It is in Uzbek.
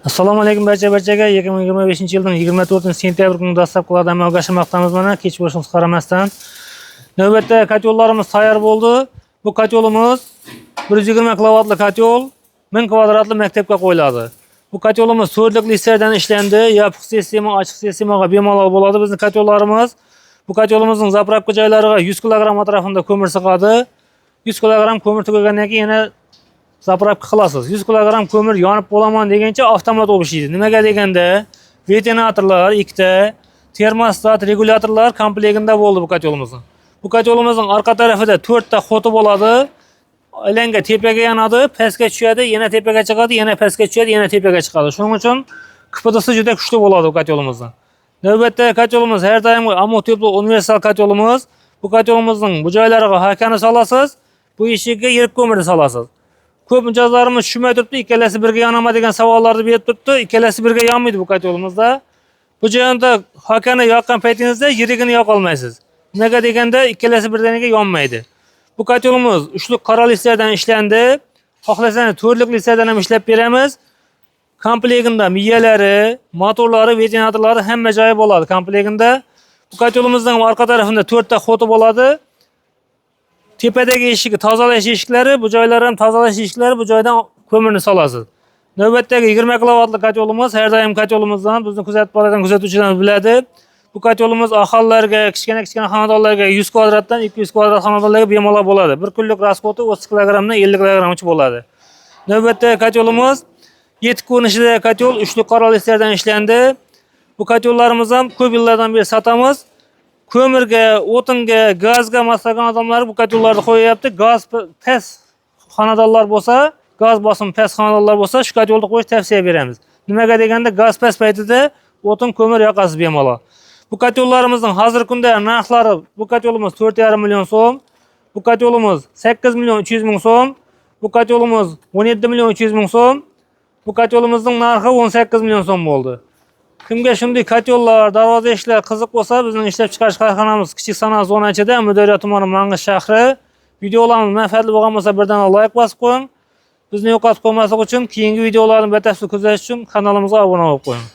Assalomu alaykum barchaga 2025-yilning 24-sentyabr kuni dastlabkilarda amalga oshirmoqdamiz. Mana kech bo'lishingiz qaramasdan navbatda kotyollarimiz tayyor bo'ldi. Bu kotyolimiz 120 kilovatli kotyol 1000 kvadratli maktabga qo'yiladi. Bu kotyolimiz to'rtlikli istardan ishlandi, yopiq sistema, ochiq sistemaga bemalol bo'ladi. Bizning kotyollarimiz bu kotyolimizning zapravka joylariga 100 kg atrofida ko'mir sig'adi. 100 kg ko'mir tugagandan keyin yana zapravka qilasiz. 100 kg ko'mir yonib bo'laman degancha avtomat o'pishlaydi. Nimaga deganda, ventilyatorlar ikkita, termostat, regulyatorlar komplektida bo'ldi bu kotyolimizning. Bu kotyolimizning orqa tarafida 4 ta xoti bo'ladi. Alanga tepaga yanadi, pastga tushadi, yana tepaga chiqadi, yana pastga tushadi, yana tepaga chiqadi. Shuning uchun KPDsi juda kuchli bo'ladi bu kotyolimizning. Navbatda kotyolimiz har doim ammo-teplo universal kotyolimiz. Bu kotyolimizning bu joylariga hakani solasiz, bu eshikka yirik ko'mirni solasiz. Ko'p mijozlarimiz tushunmay turibdi, ikkalasi birga yonama degan savollarni berib turibdi. Ikkalasi birga yonmaydi bu kotyolimizda. Bu joyda hakani yoqqan paytingizda yirigini yoqa olmaysiz. Nimaga deganda ikkalasi birdaniga yonmaydi. Bu kotyolimiz uchli qora listlardan ishlandi. Xohlasangiz to'rtlik listlardan ham ishlab beramiz. Komplektida miyalari, motorlari, ventilyatorlari hamma joyi bo'ladi komplektida. Bu kotyolimizning orqa tarafida 4 ta xoti bo'ladi. Tepadagi eshigi tozalash eshiklari, bu joylar ham tozalash eshiklari, bu joydan ko'mirni solasiz. Navbatdagi 20 kilovatli kotyolimiz har doim kotyolimizdan bizni kuzatib boradigan kuzatuvchilarimiz biladi. Bu kotyolimiz aholilarga, kichkina xonadonlarga 100 kvadratdan 200 kvadrat xonadonlarga bemalol bo'ladi. Bir kunlik rasxoti 30 kg dan 50 kg bo'ladi. Navbatdagi kotyolimiz 7 ko'rinishida kotyol, uchli qora listlardan ishlandi. Bu kotyollarimiz ham ko'p yillardan beri sotamiz. Ko'mirga, o'tinga, gazga moslagan odamlar bu kotyollarni qo'yayapti. Gaz past xonadonlar bo'lsa, gaz bosimi past xonadonlar bo'lsa, shu kotyolni qo'yish tavsiya beramiz. Nimaga deganda gaz past paytida o'tin, ko'mir yoqasiz bemalol. Bu kotyollarimizning hozirgi kunda narxlari, bu kotyolimiz 4,5 million so'm, bu kotyolimiz 8 million 300 ming so'm, bu kotyolimiz 17 million 300 ming so'm, bu kotyolimizning narxi 18 million so'm bo'ldi. Kimga shunday kotyollar, darvoza ishlar qiziq bo'lsa, bizning ishlab chiqarish korxonamiz Kichik sanoat zonachida, Amudaryo tumani, Mangiz shahri. Videolarimiz manfaatli bo'lgan bo'lsa, birdan like bosib qo'ying. Bizni yo'qotib qo'ymaslik uchun, keyingi videolarni batafsil kuzatish uchun kanalimizga obuna bo'lib qo'ying.